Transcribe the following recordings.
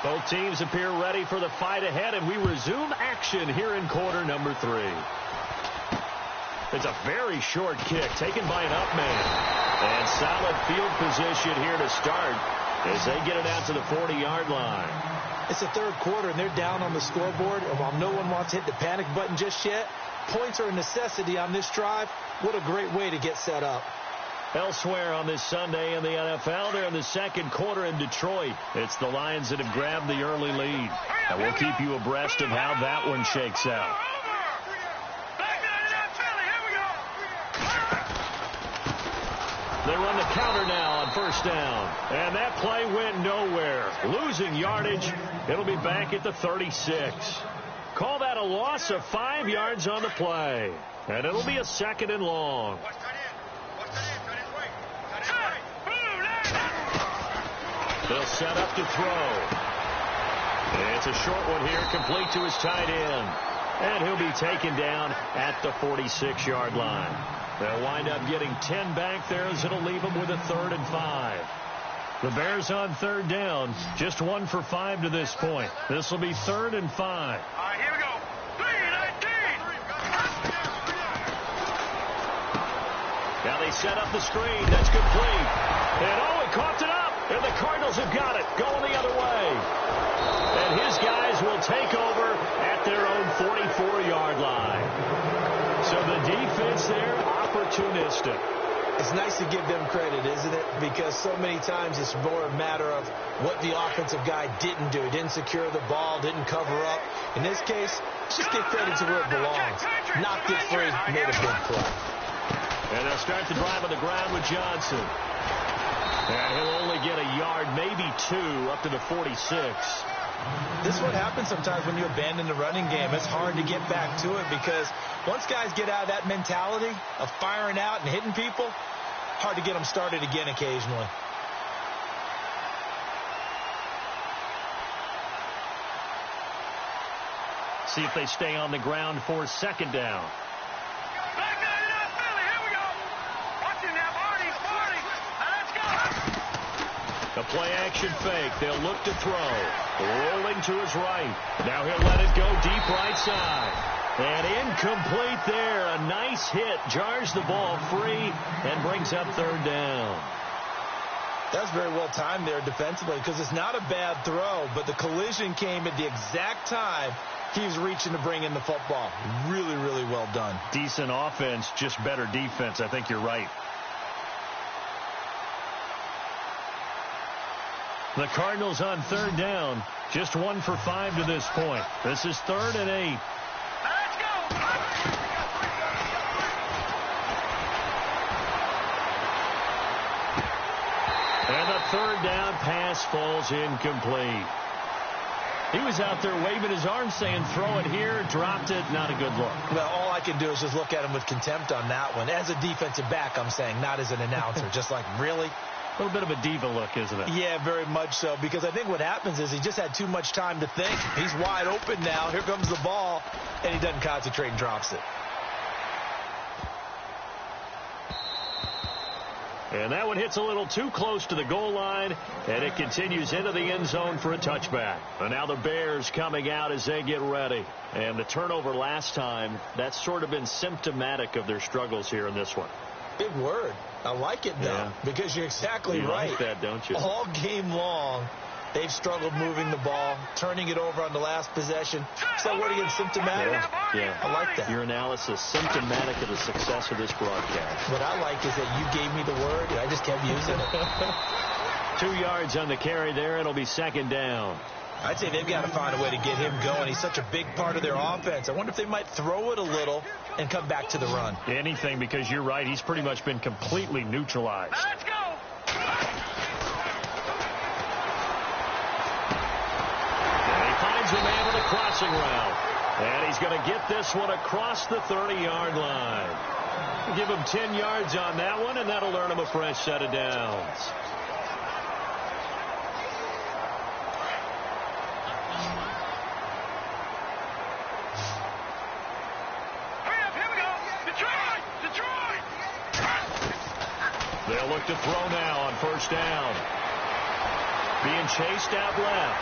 Both teams appear ready for the fight ahead, and we resume action here in quarter number 3. It's a very short kick taken by an up man. And solid field position here to start as they get it out to the 40-yard line. It's the third quarter, and they're down on the scoreboard. And while no one wants to hit the panic button just yet, points are a necessity on this drive. What a great way to get set up. Elsewhere on this Sunday in the NFL, they're in the second quarter in Detroit. It's the Lions that have grabbed the early lead. And we'll keep you abreast of how that one shakes out. They run the counter now on first down. And that play went nowhere. Losing yardage. It'll be back at the 36. Call that a loss of 5 yards on the play. And it'll be a second and long. They'll set up to throw. It's a short one here, complete to his tight end. And he'll be taken down at the 46-yard line. They'll wind up getting 10 back there as it'll leave them with a 3rd and 5. The Bears on third down, just 1 for 5 to this point. This will be 3rd and 5. All right, here we go. 3-19. Now they set up the screen. That's complete. And oh, it coughed it up. And the Cardinals have got it, going the other way. And his guys will take over at their own 44-yard line. So the defense there, opportunistic. It's nice to give them credit, isn't it? Because so many times it's more a matter of what the offensive guy didn't do. He didn't secure the ball, didn't cover up. In this case, let's just give credit to where it belongs. Knocked it free, made a big play. And they'll start the drive on the ground with Johnson. And he'll only get a yard, maybe 2, up to the 46. This is what happens sometimes when you abandon the running game. It's hard to get back to it because once guys get out of that mentality of firing out and hitting people, hard to get them started again occasionally. See if they stay on the ground for second down. A play-action fake. They'll look to throw. Rolling to his right. Now he'll let it go deep right side. And incomplete there. A nice hit. Jars the ball free and brings up third down. That was very well timed there defensively because it's not a bad throw, but the collision came at the exact time he was reaching to bring in the football. Really, really well done. Decent offense, just better defense. I think you're right. The Cardinals on third down, just 1 for 5 to this point. This is 3rd and 8. Let's go. And the third down pass falls incomplete. He was out there waving his arm saying, throw it here, dropped it, not a good look. Well, all I can do is just look at him with contempt on that one. As a defensive back, I'm saying, not as an announcer. Just like, really? A little bit of a diva look, isn't it? Yeah, very much so, because I think what happens is he just had too much time to think. He's wide open now. Here comes the ball, and he doesn't concentrate and drops it. And that one hits a little too close to the goal line, and it continues into the end zone for a touchback. And now the Bears coming out as they get ready. And the turnover last time, that's sort of been symptomatic of their struggles here in this one. Big word. I like it, though, because you're exactly right. You like that, don't you? All game long, they've struggled moving the ball, turning it over on the last possession. So what again, symptomatic? Yeah. I like that. Your analysis, symptomatic of the success of this broadcast. What I like is that you gave me the word, and I just kept using it. 2 yards on the carry there. It'll be second down. I'd say they've got to find a way to get him going. He's such a big part of their offense. I wonder if they might throw it a little and come back to the run. Anything, because you're right. He's pretty much been completely neutralized. Let's go. And he finds a man with a crossing route. And he's going to get this one across the 30-yard line. Give him 10 yards on that one, and that'll earn him a fresh set of downs. They'll look to throw now on first down. Being chased out left.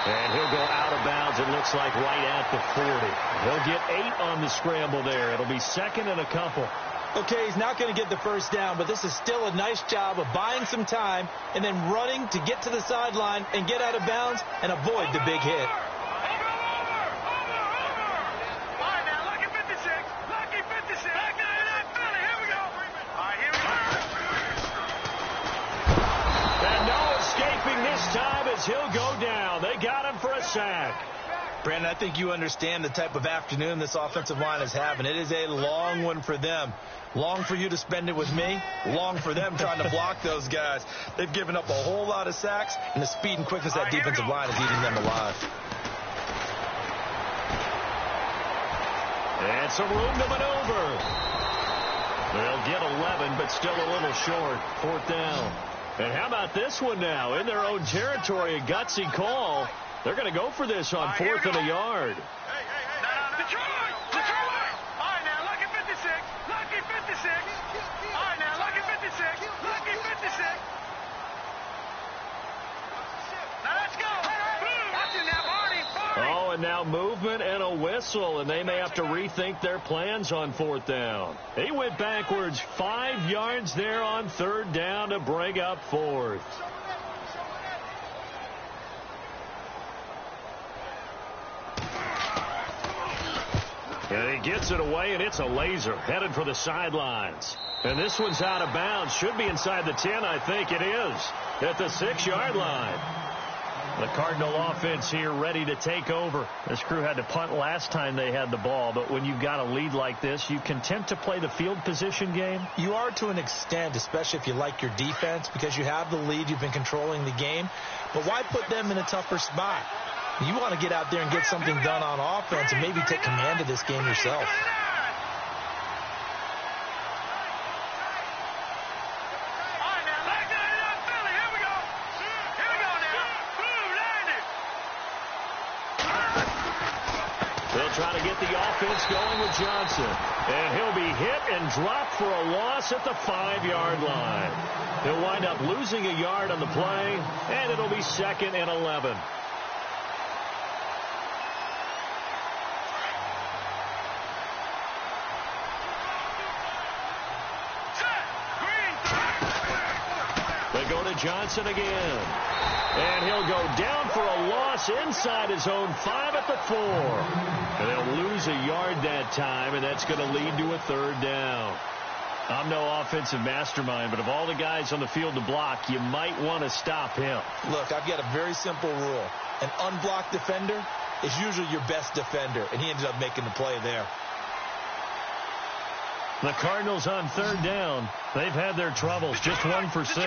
And he'll go out of bounds, it looks like, right at the 40. He'll get 8 on the scramble there. It'll be second and a couple. Okay, he's not going to get the first down, but this is still a nice job of buying some time and then running to get to the sideline and get out of bounds and avoid the big hit. He'll go down. They got him for a sack. Brandon, I think you understand the type of afternoon this offensive line is having. It is a long one for them. Long for you to spend it with me. Long for them trying to block those guys. They've given up a whole lot of sacks, and the speed and quickness of that defensive line is eating them alive. And some room to maneuver. They'll get 11, but still a little short. 4th down. And how about this one now? In their own territory, a gutsy call. They're going to go for this on 4th and a yard. Detroit! Detroit! All right, now, lucky 56. Lucky 56. All right, now, lucky 56. Lucky 56. Now, let's go. Watch it now, Barney. Oh, and now movement and a whistle, and they may have to rethink their plans on 4th down. He went backwards 5 yards there on 3rd down to bring up 4th. And he gets it away, and it's a laser headed for the sidelines. And this one's out of bounds. Should be inside the 10, I think it is, at the 6-yard line. The Cardinal offense here ready to take over. This crew had to punt last time they had the ball, but when you've got a lead like this, you content to play the field position game? You are to an extent, especially if you like your defense, because you have the lead, you've been controlling the game. But why put them in a tougher spot? You want to get out there and get something done on offense and maybe take command of this game yourself. Try to get the offense going with Johnson. And he'll be hit and dropped for a loss at the 5-yard line. He'll wind up losing a yard on the play, and it'll be 2nd and 11. They go to Johnson again. And he'll go down for a loss inside his own 5 at the 4. And they'll lose a yard that time, and that's going to lead to a 3rd down. I'm no offensive mastermind, but of all the guys on the field to block, you might want to stop him. Look, I've got a very simple rule. An unblocked defender is usually your best defender, and he ended up making the play there. The Cardinals on 3rd down. They've had their troubles. Just 1 for 6.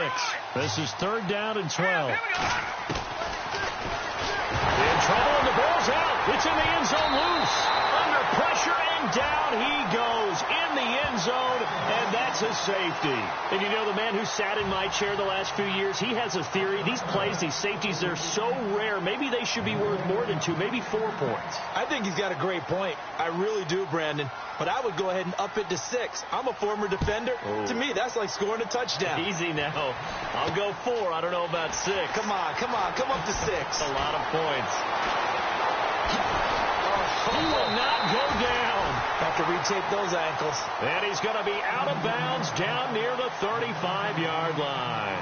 This is 3rd down and 12. In trouble, and the ball's out. It's in the end zone loose. Under pressure, and down he goes in the end zone, and that's a safety. And you know, the man who sat in my chair the last few years, he has a theory. These plays, these safeties, they're so rare. Maybe they should be worth more than 2, maybe 4 points. I think he's got a great point. I really do, Brandon. But I would go ahead and up it to 6. I'm a former defender. Oh. To me, that's like scoring a touchdown. Easy now. I'll go 4. I don't know about 6. Come on. Come up to 6. A lot of points. He will not go down. Have to retape those ankles. And he's going to be out of bounds down near the 35-yard line.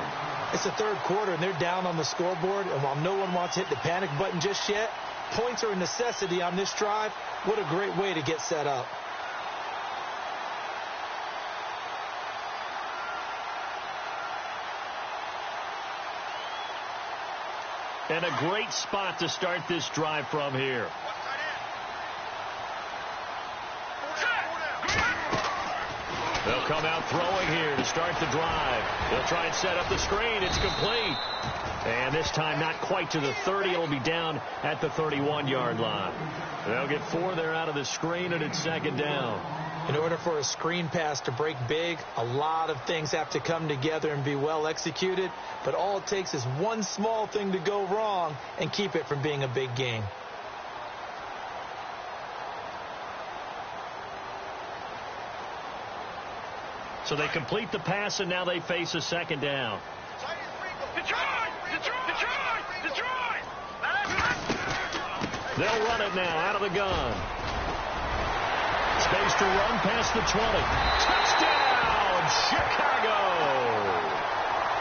It's the 3rd quarter, and they're down on the scoreboard. And while no one wants to hit the panic button just yet, points are a necessity on this drive. What a great way to get set up. And a great spot to start this drive from here. They'll come out throwing here to start the drive. They'll try and set up the screen. It's complete. And this time not quite to the 30. It'll be down at the 31-yard line. They'll get 4 there out of the screen, and it's 2nd down. In order for a screen pass to break big, a lot of things have to come together and be well executed. But all it takes is one small thing to go wrong and keep it from being a big game. So they complete the pass, and now they face a 2nd down. Detroit! Detroit! Detroit! Detroit! Now let's They'll run it now out of the gun. Space to run past the 20. Touchdown, Chicago!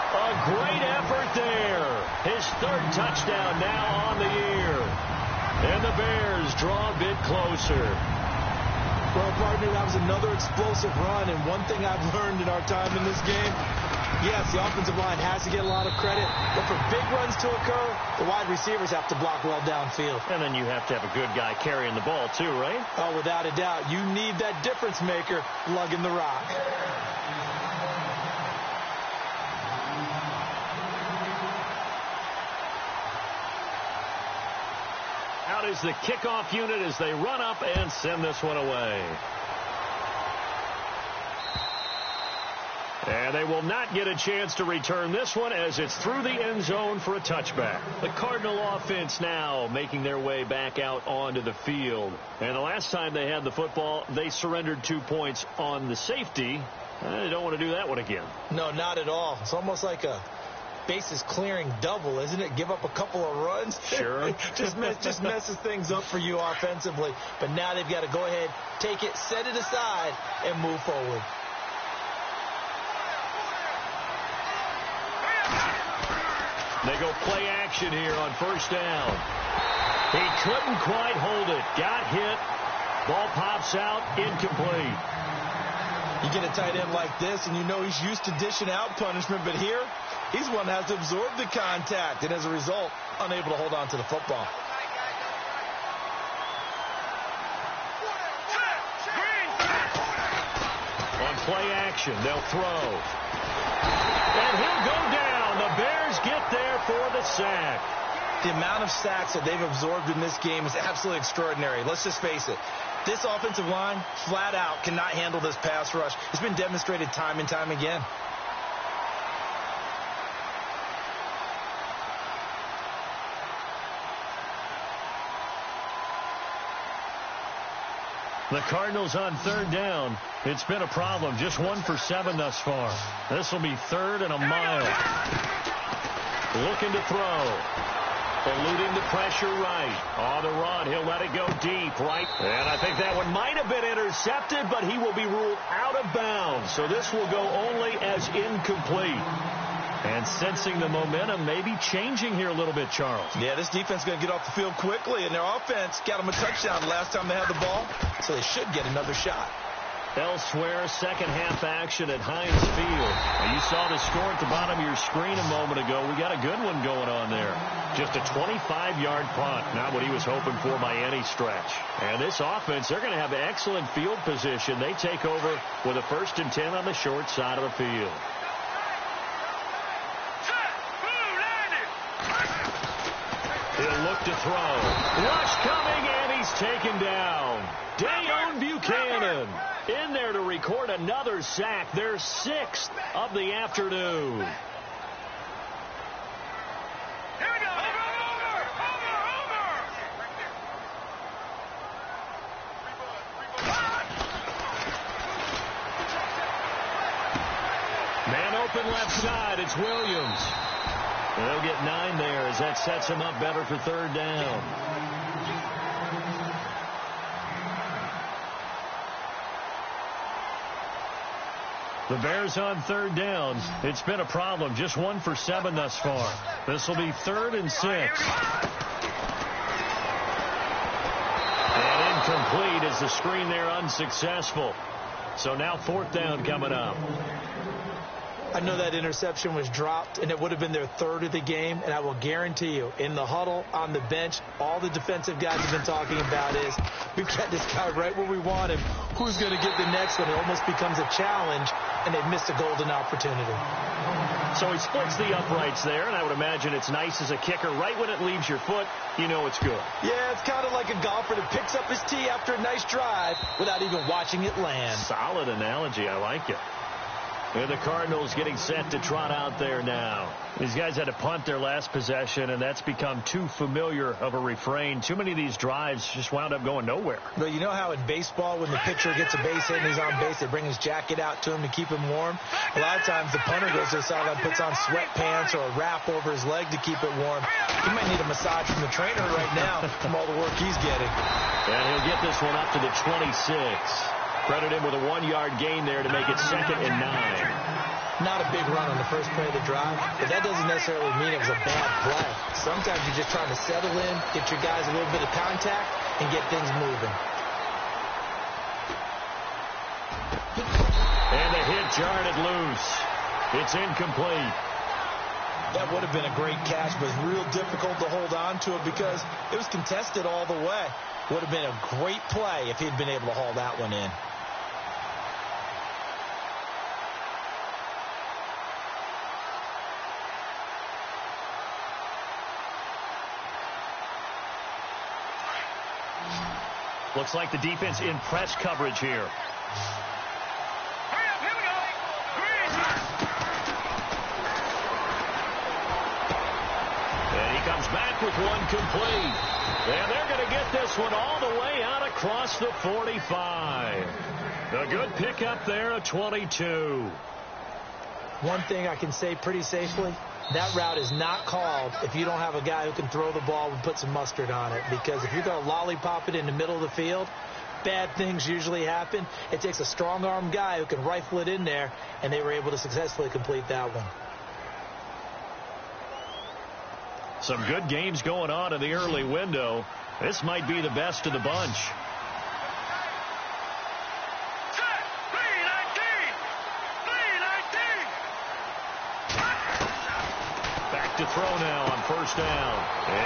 A great effort there. His third touchdown now on the year. And the Bears draw a bit closer. Well, partner, that was another explosive run. And one thing I've learned in our time in this game, yes, the offensive line has to get a lot of credit. But for big runs to occur, the wide receivers have to block well downfield. And then you have to have a good guy carrying the ball too, right? Oh, without a doubt. You need that difference maker lugging the rock. Out is the kickoff unit as they run up and send this one away. And they will not get a chance to return this one as it's through the end zone for a touchback. The Cardinal offense now making their way back out onto the field. And the last time they had the football, they surrendered 2 points on the safety. They don't want to do that one again. No, not at all. It's almost like a bases clearing double, isn't it? Give up a couple of runs. Sure. just messes things up for you offensively. But now they've got to go ahead, take it, set it aside, and move forward. They go play action here on first down. He couldn't quite hold it. Got hit. Ball pops out. Incomplete. You get a tight end like this, and you know he's used to dishing out punishment. But here, he's one that has to absorb the contact, and as a result, unable to hold on to the football. On play action, they'll throw. And he'll go down. The Bears get there for the sack. The amount of sacks that they've absorbed in this game is absolutely extraordinary. Let's just face it. This offensive line, flat out, cannot handle this pass rush. It's been demonstrated time and time again. The Cardinals on third down. It's been a problem. Just 1 for 7 thus far. This will be 3rd and a mile. Looking to throw. Eluding the pressure right. On the run, he'll let it go deep right. And I think that one might have been intercepted, but he will be ruled out of bounds. So this will go only as incomplete. And sensing the momentum maybe changing here a little bit, Charles. Yeah, this defense is going to get off the field quickly, and their offense got them a touchdown last time they had the ball, so they should get another shot. Elsewhere, second half action at Heinz Field. Now, you saw the score at the bottom of your screen a moment ago. We got a good one going on there. Just a 25-yard punt, not what he was hoping for by any stretch. And this offense, they're going to have excellent field position. They take over with a 1st and 10 on the short side of the field. He'll look to throw. Rush coming, and he's taken down. Dayon Buchanan in there to record another sack. Their 6th of the afternoon. Here we go. Man open left side. It's Williams. They'll get 9 there as that sets him up better for 3rd down. The Bears on 3rd down. It's been a problem. Just 1 for 7 thus far. This will be 3rd and 6. And incomplete as the screen there unsuccessful. So now 4th down coming up. I know that interception was dropped, and it would have been their 3rd of the game, and I will guarantee you, in the huddle, on the bench, all the defensive guys have been talking about is, we've got this guy right where we want him. Who's going to get the next one? It almost becomes a challenge, and they've missed a golden opportunity. So he splits the uprights there, and I would imagine it's nice as a kicker. Right when it leaves your foot, you know it's good. Yeah, it's kind of like a golfer that picks up his tee after a nice drive without even watching it land. Solid analogy. I like it. And the Cardinals getting set to trot out there now. These guys had to punt their last possession, and that's become too familiar of a refrain. Too many of these drives just wound up going nowhere. But you know how in baseball, when the pitcher gets a base hit and he's on base, they bring his jacket out to him to keep him warm? A lot of times the punter goes to the sideline, puts on sweatpants or a wrap over his leg to keep it warm. He might need a massage from the trainer right now from all the work he's getting. And he'll get this one up to the 26. Credit him with a 1-yard gain there to make it 2nd and 9. Not a big run on the first play of the drive, but that doesn't necessarily mean it was a bad play. Sometimes you're just trying to settle in, get your guys a little bit of contact, and get things moving. And the hit jarred it loose. It's incomplete. That would have been a great catch, but it's real difficult to hold on to it because it was contested all the way. Would have been a great play if he'd been able to haul that one in. Looks like the defense in press coverage here. Hurry up, here we go. Green. And he comes back with one complete. And they're going to get this one all the way out across the 45. A good pickup there at 22. One thing I can say pretty safely, that route is not called if you don't have a guy who can throw the ball and put some mustard on it. Because if you're going to lollipop it in the middle of the field, bad things usually happen. It takes a strong-arm guy who can rifle it in there, and they were able to successfully complete that one. Some good games going on in the early window. This might be the best of the bunch. Set. 319. 319. Back to throw now on first down.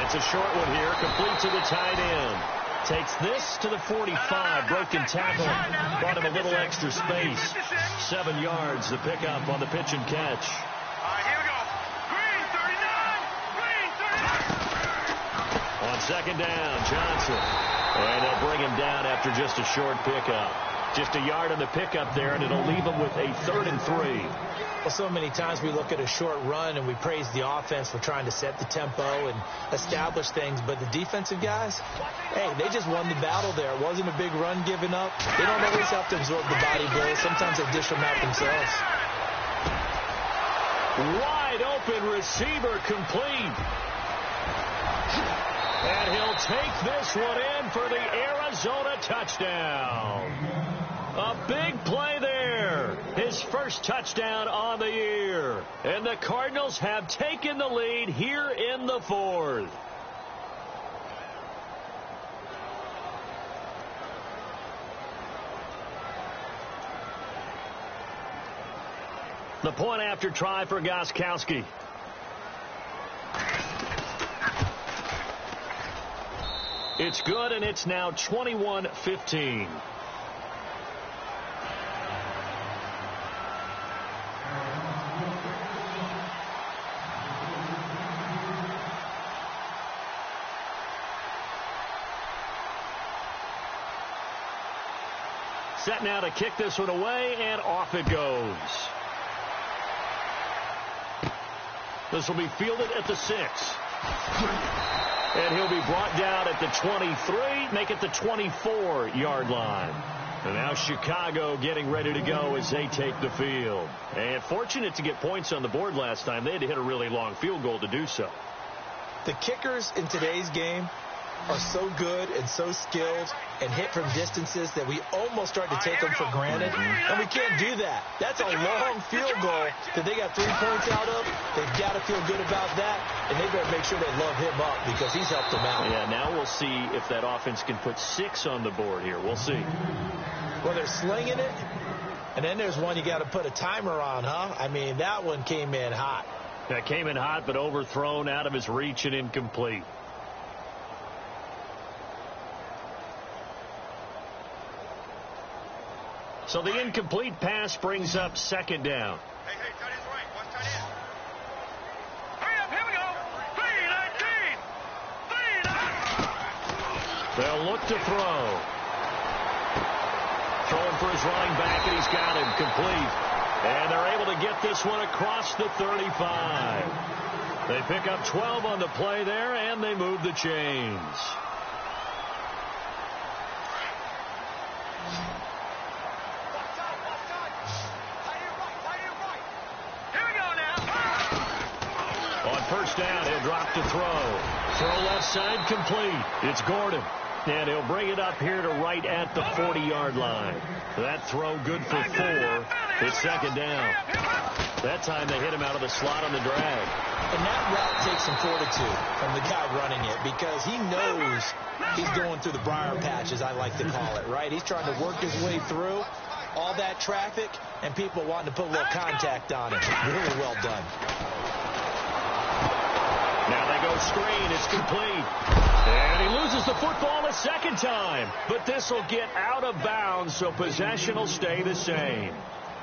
It's a short one here, complete to the tight end. Takes this to the 45. Broken tackle. Brought him a little extra space. 7 yards, the pickup on the pitch and catch. All right, here we go. Green 39. Green 39. On second down, Johnson. And they'll bring him down after just a short pickup. Just a yard on the pickup there, and it'll leave him with a 3rd and 3. Well, so many times we look at a short run and we praise the offense for trying to set the tempo and establish things. But the defensive guys, hey, they just won the battle there. It wasn't a big run given up. They don't always have to absorb the body blows. Sometimes they dish them out themselves. Wide open receiver complete. And he'll take this one in for the Arizona touchdown. A big play there. His first touchdown on the year. And the Cardinals have taken the lead here in the 4th. The point after try for Gostkowski. It's good, and it's now 21-15. Set now to kick this one away, and off it goes. This will be fielded at the 6. And he'll be brought down at the 23, make it the 24-yard line. And now Chicago getting ready to go as they take the field. And fortunate to get points on the board last time. They had to hit a really long field goal to do so. The kickers in today's game are so good and so skilled and hit from distances that we almost start to take them for granted. And we can't do that. That's a long field goal that they got 3 points out of. They've got to feel good about that, and they better make sure they love him up because he's helped them out. Yeah, now we'll see if that offense can put 6 on the board here. We'll see. Well, they're slinging it, and then there's one you got to put a timer on, huh? I mean, that one came in hot. That came in hot, but overthrown out of his reach and incomplete. So the incomplete pass brings up second down. Hey, tight end's right. Watch tight end. Hurry up, here we go. 319. 319. They'll look to throw. Throwing for his running back, and he's got him complete. And they're able get this one across the 35. They pick up 12 on the play there, and they move the chains. Here we go now. On first down, he'll drop to throw. Throw left side complete. It's Gordon. And he'll bring it up here to right at the 40-yard line. That throw good for 4. It's second down. That time they hit him out of the slot on the drag. And that route takes some fortitude from the guy running it because he knows he's going through the briar patch, as I like to call it, right? He's trying to work his way through all that traffic and people wanting to put a little contact on it. Really well done. Now they go screen. It's complete. And he loses the football a second time. But this will get out of bounds, so possession will stay the same.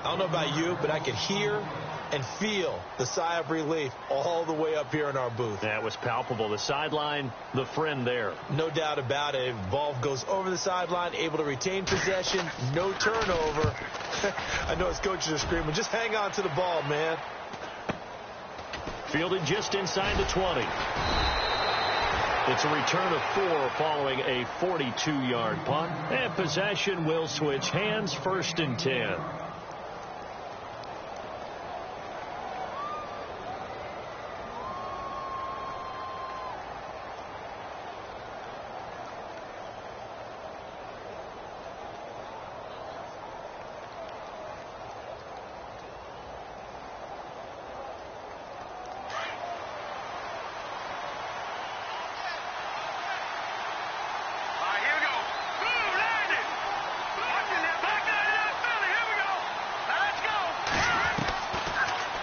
I don't know about you, but I could hear and feel the sigh of relief all the way up here in our booth. That was palpable. The sideline, the friend there. No doubt about it. Ball goes over the sideline, able to retain possession, no turnover. I know his coaches are screaming, just hang on to the ball, man. Fielded just inside the 20. It's a return of 4 following a 42-yard punt. And possession will switch hands, 1st and 10.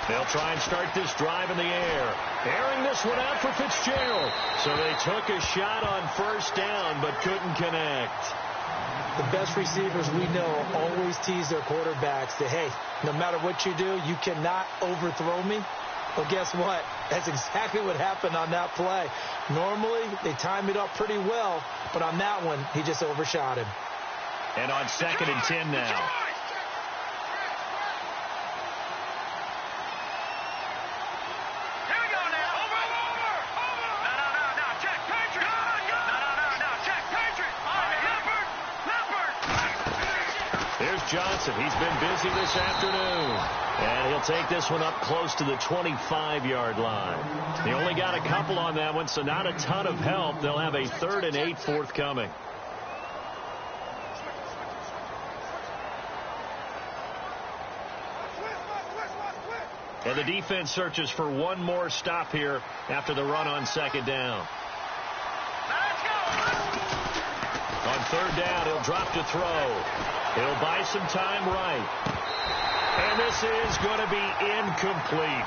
They'll try and start this drive in the air. Airing this one out for Fitzgerald. So they took a shot on first down, but couldn't connect. The best receivers we know always tease their quarterbacks that, hey, no matter what you do, you cannot overthrow me. Well, guess what? That's exactly what happened on that play. Normally, they time it up pretty well, but on that one, he just overshot him. And on 2nd and 10 now. Johnson, he's been busy this afternoon. And he'll take this one up close to the 25-yard line. They only got a couple on that one, so not a ton of help. They'll have a 3rd and 8 forthcoming. And the defense searches for one more stop here after the run on 2nd down. On 3rd down, he'll drop to throw. He'll buy some time right. And this is going to be incomplete.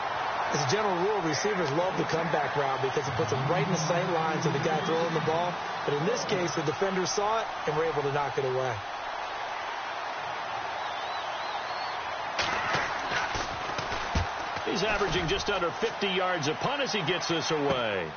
As a general rule, receivers love the comeback route because it puts them right in the sight lines of the guy throwing the ball. But in this case, the defender saw it and were able to knock it away. He's averaging just under 50 yards a punt as he gets this away.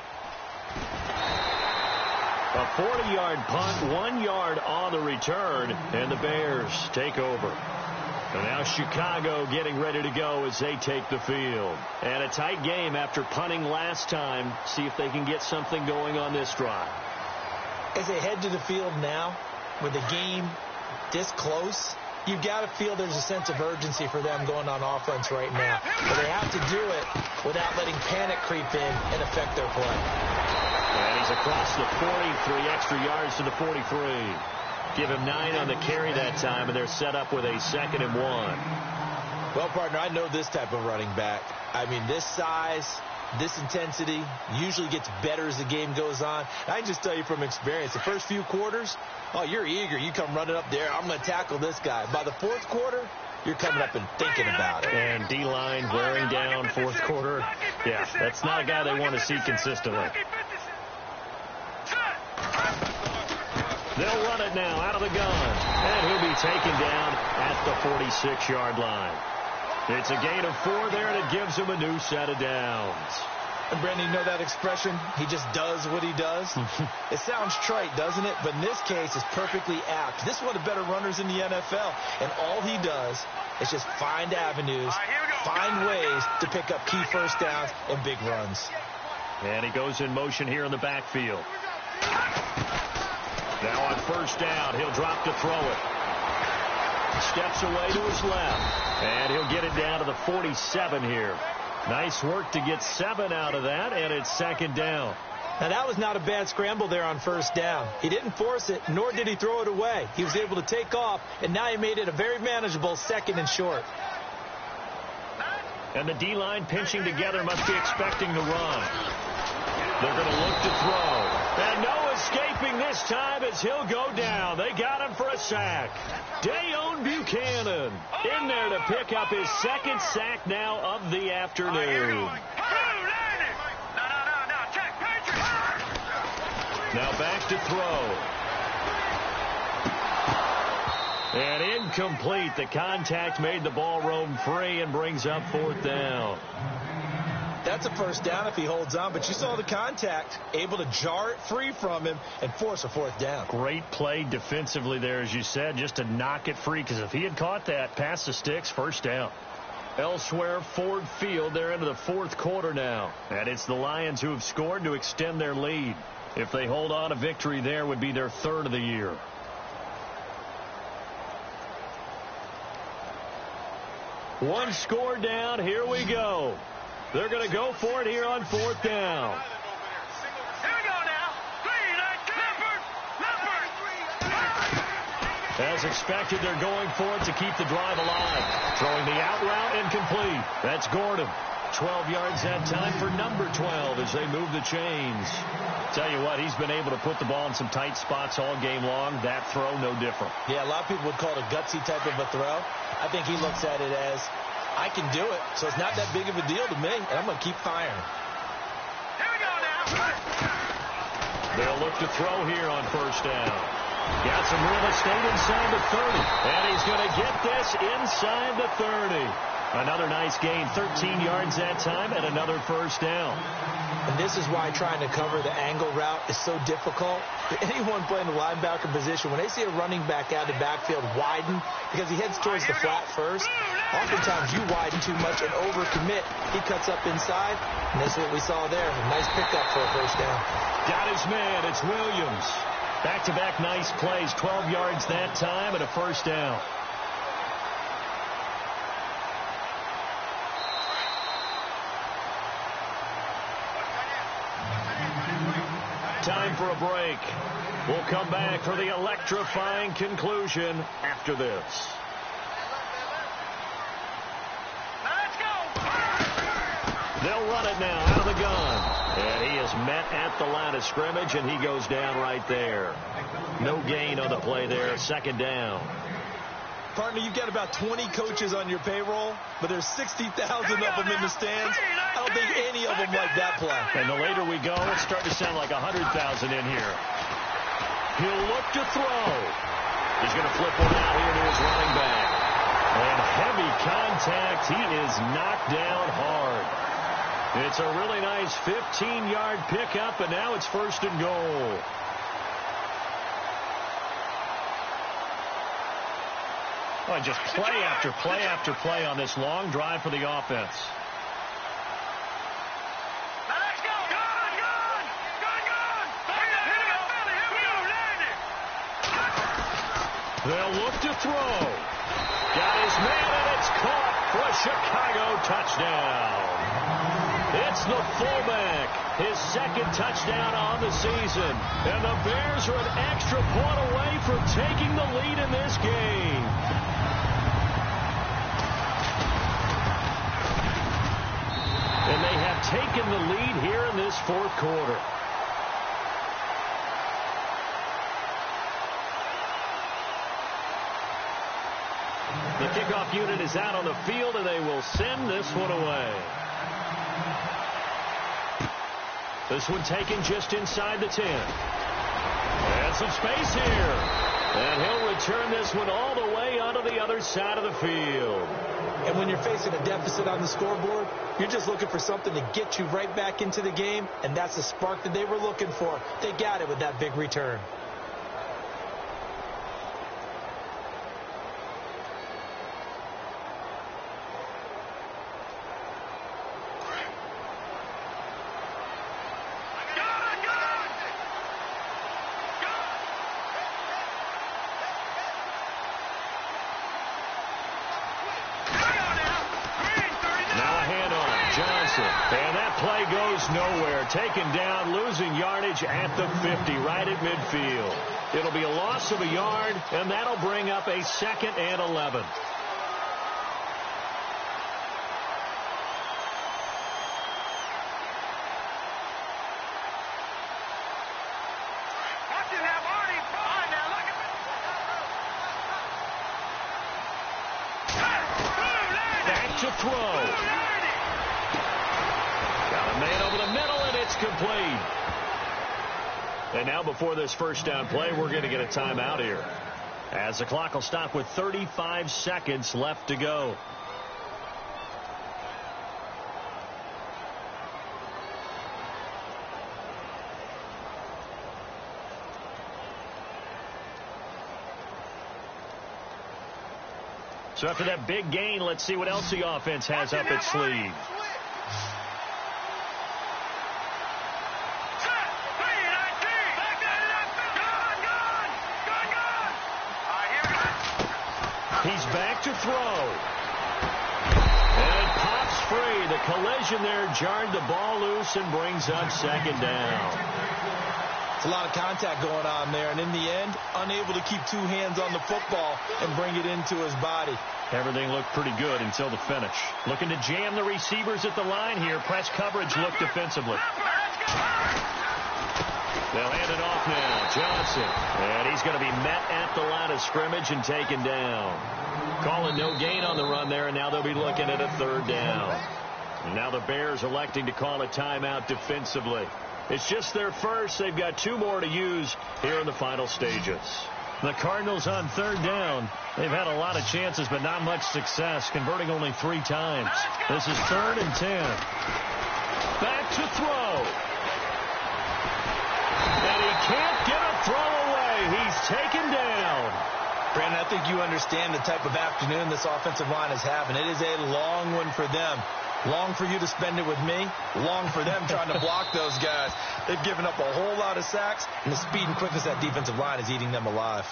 A 40-yard punt, 1 yard on the return, and the Bears take over. And now Chicago getting ready to go as they take the field. And a tight game after punting last time. See if they can get something going on this drive. As they head to the field now, with the game this close, you've got to feel there's a sense of urgency for them going on offense right now. But they have to do it without letting panic creep in and affect their play. And he's across the 40, 3 extra yards to the 43. Give him 9 on the carry that time, and they're set up with a 2nd and 1. Well, partner, I know this type of running back. I mean, this size, this intensity usually gets better as the game goes on. And I can just tell you from experience, the first few quarters, oh, you're eager. You come running up there. I'm going to tackle this guy. By the 4th quarter, you're coming up and thinking about it. And D-line wearing down 4th quarter. Yeah, that's not a guy they want to see consistently. They'll run it now out of the gun. And he'll be taken down at the 46-yard line. It's a gain of 4 there, and it gives him a new set of downs. And Brandon, you know that expression? He just does what he does. It sounds trite, doesn't it? But in this case, it's perfectly apt. This is one of the better runners in the NFL. And all he does is just find avenues find ways to pick up key first downs and big runs. And he goes in motion here in the backfield. Now on first down, he'll drop to throw it. Steps away to his left. And he'll get it down to the 47 here. Nice work to get 7 out of that, and it's second down. Now, that was not a bad scramble there on first down. He didn't force it, nor did he throw it away. He was able to take off, and now he made it a very manageable second and short. And the D-line pinching together must be expecting the run. They're going to look to throw. And no escaping this time as he'll go down. They got him for a sack. Dayon Buchanan in there to pick up his second sack now of the afternoon. Now back to throw. And incomplete. The contact made the ball roam free and brings up fourth down. That's a first down if he holds on, but you saw the contact, able to jar it free from him and force a fourth down. Great play defensively there, as you said, just to knock it free, because if he had caught that, past the sticks, first down. Elsewhere, Ford Field, they're into the fourth quarter now. And it's the Lions who have scored to extend their lead. If they hold on, a victory there would be their third of the year. One score down, here we go. They're going to go for it here on fourth down. Here we go now. Leopard. As expected, they're going for it to keep the drive alive. Throwing the out route incomplete. That's Gordon. 12 yards that time for number 12 as they move the chains. Tell you what, he's been able to put the ball in some tight spots all game long. That throw, no different. Yeah, a lot of people would call it a gutsy type of a throw. I think he looks at it as, I can do it, so it's not that big of a deal to me, and I'm going to keep firing. Here we go now. They'll look to throw here on first down. Got some real estate inside the 30, and he's going to get this inside the 30. Another nice gain, 13 yards that time, and another first down. And this is why trying to cover the angle route is so difficult. Anyone playing the linebacker position, when they see a running back out of the backfield widen, because he heads towards the flat first, oftentimes you widen too much and overcommit. He cuts up inside, and that's what we saw there. A nice pickup for a first down. Got his man. It's Williams. Back-to-back nice plays, 12 yards that time, and a first down. Time for a break. We'll come back for the electrifying conclusion after this. Let's go. They'll run it now out of the gun. And he is met at the line of scrimmage, and he goes down right there. No gain on the play there. Second down. Partner, you've got about 20 coaches on your payroll, but there's 60,000 of them in the stands. I don't think any of them like that play. And the later we go, it's starting to sound like 100,000 in here. He'll look to throw. He's going to flip one out here to his running back. And heavy contact. He is knocked down hard. It's a really nice 15-yard pickup, and now it's first and goal. Oh, just play after play after play on this long drive for the offense. Let's go. Gun. Here we go. Landon. They'll look to throw. Got his man, and it's caught for a Chicago touchdown. It's the fullback, his second touchdown on the season. And the Bears are an extra point away from taking the lead in this game. And they have taken the lead here in this fourth quarter. The kickoff unit is out on the field, and they will send this one away. This one taken just inside the 10. And some space here. And he'll return this one all the way onto the other side of the field. And when you're facing a deficit on the scoreboard, you're just looking for something to get you right back into the game, and that's the spark that they were looking for. They got it with that big return. Johnson. And that play goes nowhere. Taken down, losing yardage at the 50, right at midfield. It'll be a loss of a yard, and that'll bring up a 2nd and 11. To throw. Got a man over the middle, and it's complete. And now before this first down play, we're going to get a timeout here, as the clock will stop with 35 seconds left to go. So after that big gain, let's see what else the offense has up its sleeve. He's back to throw. And it pops free. The collision there jarred the ball loose and brings up 2nd down. A lot of contact going on there, and in the end, unable to keep 2 hands on the football and bring it into his body. Everything looked pretty good until the finish. Looking to jam the receivers at the line here. Press coverage look defensively. They'll hand it off now. Johnson. And he's going to be met at the line of scrimmage and taken down. Calling no gain on the run there, and now they'll be looking at a 3rd down. And now the Bears electing to call a timeout defensively. It's just their first. They've got 2 more to use here in the final stages. The Cardinals on 3rd down. They've had a lot of chances, but not much success, converting only 3 times. This is 3rd and 10. Back to throw. And he can't get a throw away. He's taken down. Brandon, I think you understand the type of afternoon this offensive line is having. It is a long one for them. Long for you to spend it with me. Long for them trying to block those guys. They've given up a whole lot of sacks, and the speed and quickness of that defensive line is eating them alive.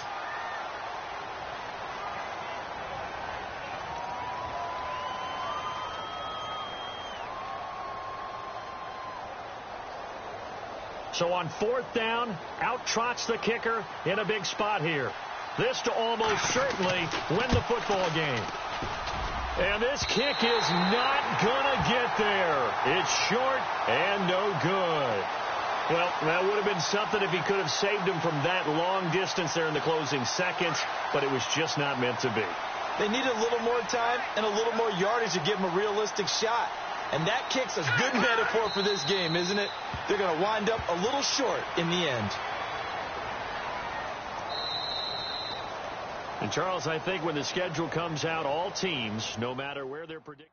So on 4th down, out trots the kicker in a big spot here. This to almost certainly win the football game. And this kick is not going to get there. It's short and no good. Well, that would have been something if he could have saved him from that long distance there in the closing seconds, but it was just not meant to be. They need a little more time and a little more yardage to give him a realistic shot. And that kick's a good metaphor for this game, isn't it? They're going to wind up a little short in the end. And, Charles, I think when the schedule comes out, all teams, no matter where they're predicted.